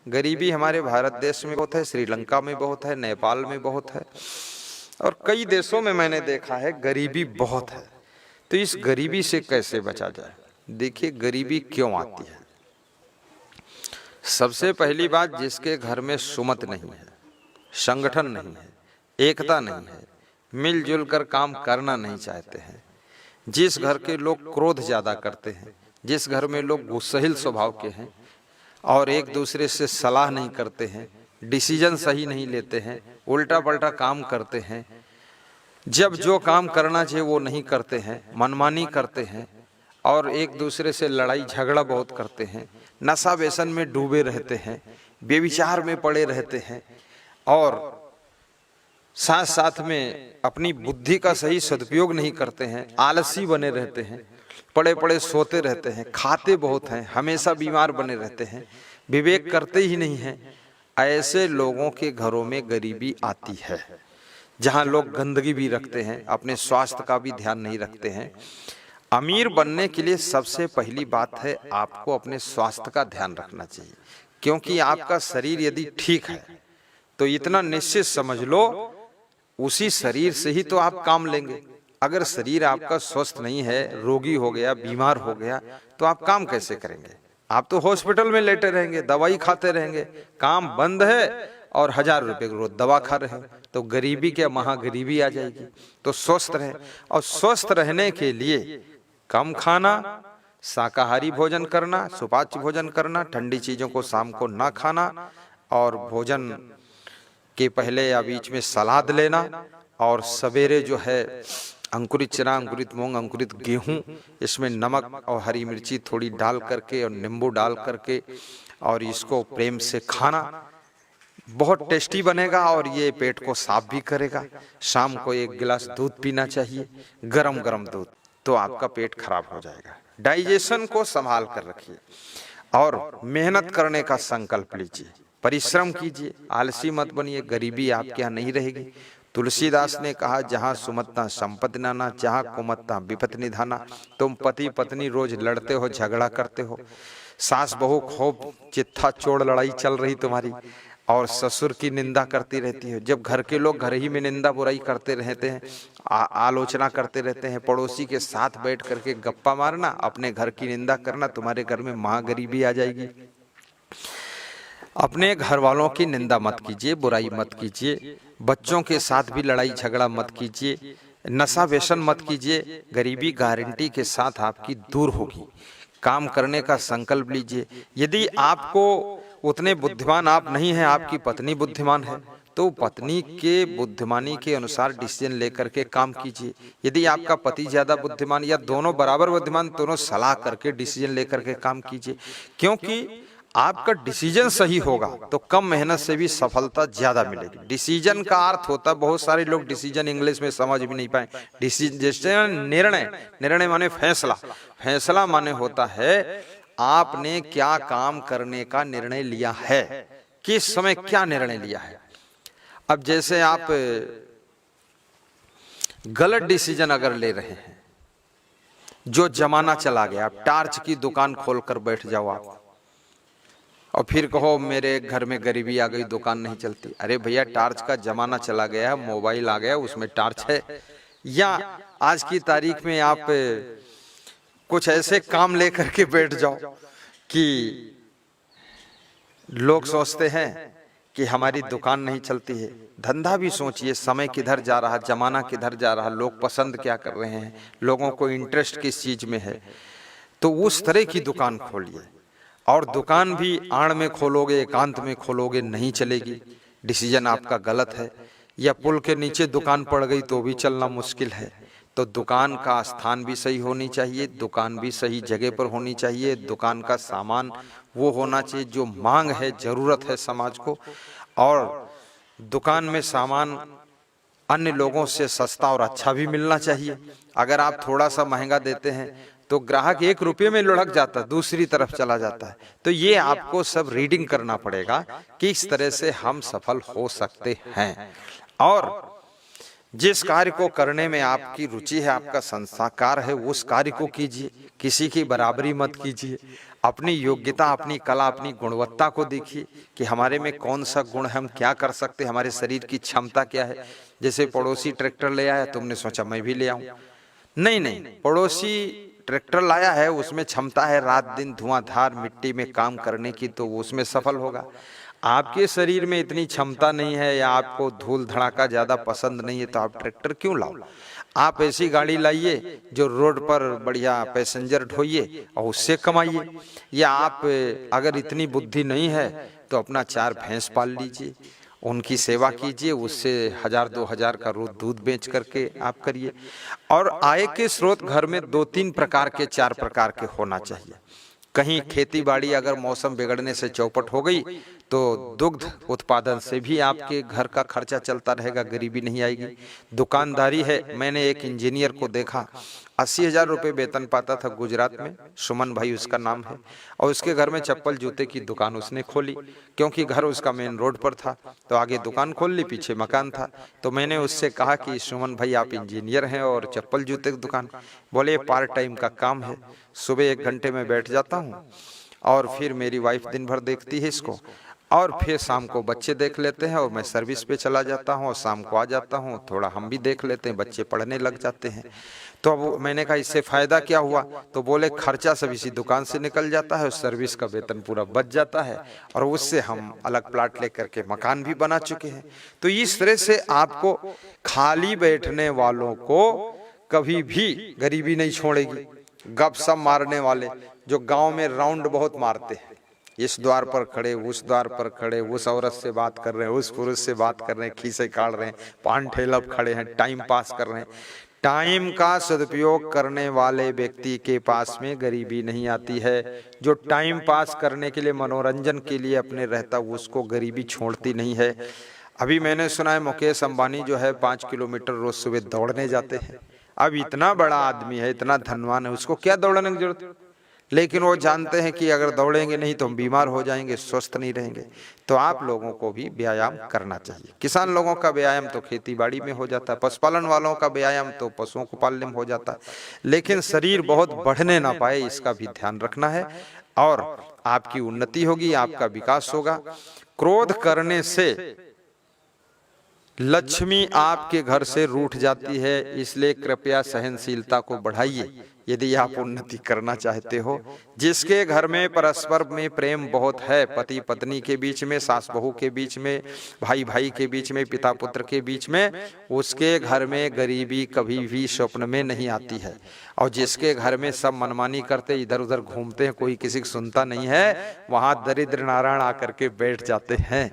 गरीबी हमारे भारत देश में बहुत है, श्रीलंका में बहुत है, नेपाल में बहुत है और कई देशों में मैंने देखा है गरीबी बहुत है। तो इस गरीबी से कैसे बचा जाए? देखिए गरीबी क्यों आती है। सबसे पहली बात, जिसके घर में सुमत नहीं है, संगठन नहीं है, एकता नहीं है, मिलजुल कर काम करना नहीं चाहते हैं, जिस घर के लोग क्रोध ज्यादा करते हैं, जिस घर में लोग गुस्सैल स्वभाव के हैं और एक दूसरे से सलाह नहीं करते हैं, डिसीजन सही नहीं लेते हैं, उल्टा पल्टा काम करते हैं, जब जो काम करना चाहिए वो नहीं करते हैं, मनमानी करते हैं और एक दूसरे से लड़ाई झगड़ा बहुत करते हैं, नशा व्यसन में डूबे रहते हैं, बेविचार में पड़े रहते हैं और साथ साथ में अपनी बुद्धि का सही सदुपयोग नहीं करते हैं, आलसी बने रहते हैं, पड़े पड़े सोते रहते हैं, खाते बहुत हैं, हमेशा बीमार बने रहते हैं, विवेक करते ही नहीं हैं, ऐसे लोगों के घरों में गरीबी आती है। जहां लोग गंदगी भी रखते हैं, अपने स्वास्थ्य का भी ध्यान नहीं रखते हैं। अमीर बनने के लिए सबसे पहली बात है आपको अपने स्वास्थ्य का ध्यान रखना चाहिए, क्योंकि आपका शरीर यदि ठीक है तो इतना निश्चित समझ लो उसी शरीर से ही तो आप काम लेंगे। अगर शरीर आपका स्वस्थ नहीं है, रोगी हो गया, बीमार हो गया, तो आप काम कैसे करेंगे? आप तो हॉस्पिटल में लेटे रहेंगे, दवाई खाते रहेंगे, काम बंद है और 1000 रुपए की रोज दवा खा रहे हैं, तो गरीबी क्या महागरीबी आ जाएगी। तो स्वस्थ रहे और स्वस्थ रहने के लिए कम खाना, शाकाहारी भोजन करना, सुपाच्य भोजन करना, ठंडी चीजों को शाम को ना खाना और भोजन के पहले या बीच में सलाद लेना और सवेरे जो है अंकुरित चना, अंकुरित मूंग, अंकुरित गेहूं, इसमें नमक और हरी मिर्ची थोड़ी डाल करके और नींबू डाल करके और इसको प्रेम से खाना, बहुत टेस्टी बनेगा और ये पेट को साफ भी करेगा। शाम को 1 गिलास दूध पीना चाहिए, गरम गरम दूध, तो आपका पेट खराब हो जाएगा। डाइजेशन को संभाल कर रखिए और मेहनत करने का संकल्प लीजिए, परिश्रम कीजिए, आलसी मत बनिए, गरीबी आपके यहाँ नहीं रहेगी। तुलसीदास ने कहा, जहां सुमत संपत्ति नाना, जहां कुमत विपत्ति निधाना। तुम पति पत्नी रोज लड़ते हो, झगड़ा करते हो, सास बहू खूब चिट्ठा चोड़ लड़ाई चल रही तुम्हारी और ससुर की निंदा करती रहती है। जब घर के लोग घर ही में निंदा बुराई करते रहते हैं, आलोचना करते रहते हैं, पड़ोसी के साथ बैठ करके गप्पा मारना, अपने घर की निंदा करना, तुम्हारे घर में महागरीबी आ जाएगी। अपने घर वालों की निंदा मत कीजिए, बुराई मत कीजिए, बच्चों के साथ भी लड़ाई झगड़ा मत कीजिए, नशा व्यसन मत कीजिए। गरीबी गारंटी के साथ आपकी दूर होगी। काम करने का संकल्प लीजिए। यदि आपको उतने बुद्धिमान आप नहीं हैं, आपकी पत्नी बुद्धिमान है, तो पत्नी के बुद्धिमानी के अनुसार डिसीजन लेकर के काम कीजिए। यदि आपका पति ज्यादा बुद्धिमान या दोनों बराबर बुद्धिमान, दोनों सलाह करके डिसीजन लेकर के काम कीजिए, क्योंकि आपका डिसीजन सही होगा तो कम मेहनत से भी सफलता ज्यादा मिलेगी। डिसीजन का अर्थ होता है, बहुत सारे लोग डिसीजन इंग्लिश में समझ भी नहीं पाए। डिसीजन निर्णय, निर्णय माने फैसला, फैसला माने होता है आपने क्या काम करने का निर्णय लिया है, किस समय क्या निर्णय लिया है। अब जैसे आप गलत डिसीजन अगर ले रहे हैं, जो जमाना चला गया, आप टार्च की दुकान खोलकर बैठ जाओ आप और फिर कहो मेरे घर में गरीबी आ गई, दुकान नहीं चलती। अरे भैया, टार्च का जमाना चला गया है, मोबाइल आ गया, उसमें टार्च है। या आज की तारीख में आप कुछ ऐसे काम लेकर के बैठ जाओ कि लोग सोचते हैं कि हमारी दुकान नहीं चलती है। धंधा भी सोचिए, समय किधर जा रहा, जमाना किधर जा रहा, लोग पसंद क्या कर रहे हैं, लोगों को इंटरेस्ट किस चीज में है, तो उस तरह की दुकान खोलिए। और दुकान भी आड़ में खोलोगे, एकांत में खोलोगे, नहीं चलेगी। डिसीजन आपका गलत है। या पुल के नीचे दुकान पड़ गई तो भी चलना मुश्किल है। तो दुकान का स्थान भी सही होनी चाहिए, दुकान भी सही जगह पर होनी चाहिए, दुकान का सामान वो होना चाहिए जो मांग है, जरूरत है समाज को, और दुकान में सामान अन्य लोगों से सस्ता और अच्छा भी मिलना चाहिए। अगर आप थोड़ा सा महंगा देते हैं तो ग्राहक 1 रुपये में लुढ़क जाता है, दूसरी तरफ चला जाता है। तो ये आपको सब रीडिंग करना पड़ेगा कि इस तरह से हम सफल हो सकते हैं। और जिस कार्य को करने में आपकी रुचि है, आपका संस्कार है, उस कार्य को कीजिए। किसी की बराबरी मत कीजिए। अपनी योग्यता, अपनी कला, अपनी गुणवत्ता को देखिए कि हमारे में कौन सा गुण है, हम क्या कर सकते हैं, हमारे शरीर की क्षमता क्या है। जैसे पड़ोसी ट्रैक्टर ले आया, तुमने सोचा मैं भी ले आऊं। नहीं नहीं, पड़ोसी ट्रैक्टर लाया है, उसमें क्षमता है रात दिन धुआंधार मिट्टी में काम करने की, तो वो उसमें सफल होगा। आपके शरीर में इतनी क्षमता नहीं है या आपको धूल धड़ाका ज्यादा पसंद नहीं है, तो आप ट्रैक्टर क्यों लाओ? आप ऐसी गाड़ी लाइए जो रोड पर बढ़िया पैसेंजर ढोइए और उससे कमाइए। या आप अगर इतनी बुद्धि नहीं है तो अपना 4 भैंस पाल लीजिए, उनकी सेवा कीजिए, उससे 1000-2000 का रोज दूध बेच करके आप करिए। और आय के स्रोत घर में 2-3 प्रकार के, 4 प्रकार के होना चाहिए। कहीं खेती बाड़ी अगर मौसम बिगड़ने से चौपट हो गई तो दुग्ध उत्पादन से भी आपके घर का खर्चा चलता रहेगा, गरीबी नहीं आएगी। दुकानदारी है, मैंने एक इंजीनियर को देखा, 80,000 रुपये वेतन पाता था गुजरात में, सुमन भाई उसका नाम है, और उसके घर में चप्पल जूते की दुकान उसने खोली, क्योंकि घर उसका मेन रोड पर था। तो आगे दुकान खोल ली, पीछे मकान था। तो मैंने उससे कहा कि सुमन भाई आप इंजीनियर हैं और चप्पल जूते की दुकान? बोले पार्ट टाइम का काम है, सुबह 1 घंटे में बैठ जाता हूँ और फिर मेरी वाइफ दिन भर देखती है इसको, और फिर शाम को बच्चे देख लेते हैं और मैं सर्विस पे चला जाता हूँ और शाम को आ जाता हूँ, थोड़ा हम भी देख लेते हैं, बच्चे पढ़ने लग जाते हैं। तो अब मैंने कहा इससे फायदा क्या हुआ? तो बोले खर्चा सब इसी दुकान से निकल जाता है और सर्विस का वेतन पूरा बच जाता है, और उससे हम अलग प्लाट लेकर के मकान भी बना चुके हैं। तो इस तरह से आपको खाली बैठने वालों को कभी भी गरीबी नहीं छोड़ेगी। गपशप मारने वाले जो गांव में राउंड बहुत मारते हैं, इस द्वार पर खड़े, उस द्वार पर खड़े, उस औरत से बात कर रहे हैं, उस पुरुष से बात कर रहे हैं, खीसे काट रहे हैं, पान ठेला खड़े हैं, टाइम पास कर रहे हैं। टाइम का सदुपयोग करने वाले व्यक्ति के पास में गरीबी नहीं आती है। जो टाइम पास करने के लिए, मनोरंजन के लिए अपने रहता, उसको गरीबी छोड़ती नहीं है। अभी मैंने सुना है मुकेश अंबानी जो है 5 किलोमीटर रोज सुबह दौड़ने जाते हैं। अब इतना बड़ा आदमी है, इतना धनवान है, उसको क्या दौड़ने की जरूरत? लेकिन वो जानते हैं कि अगर दौड़ेंगे नहीं तो हम बीमार हो जाएंगे, स्वस्थ नहीं रहेंगे। तो आप लोगों को भी व्यायाम करना चाहिए। किसान लोगों का व्यायाम तो खेती बाड़ी में हो जाता है, पशुपालन वालों का व्यायाम तो पशुओं को पालने में हो जाता है। लेकिन शरीर बहुत बढ़ने ना पाए, इसका भी ध्यान रखना है, और आपकी उन्नति होगी, आपका विकास होगा। क्रोध करने से लक्ष्मी आपके घर से रूठ जाती है, इसलिए कृपया सहनशीलता को बढ़ाइए यदि आप उन्नति करना चाहते हो। जिसके घर में परस्पर में प्रेम बहुत है, पति पत्नी के बीच में, सास बहू के बीच में, भाई भाई के बीच में, पिता पुत्र के बीच में, उसके घर में गरीबी कभी भी स्वप्न में नहीं आती है। और जिसके घर में सब मनमानी करते, इधर उधर घूमते हैं, कोई किसी की सुनता नहीं है, वहां दरिद्र नारायण आकर के बैठ जाते हैं।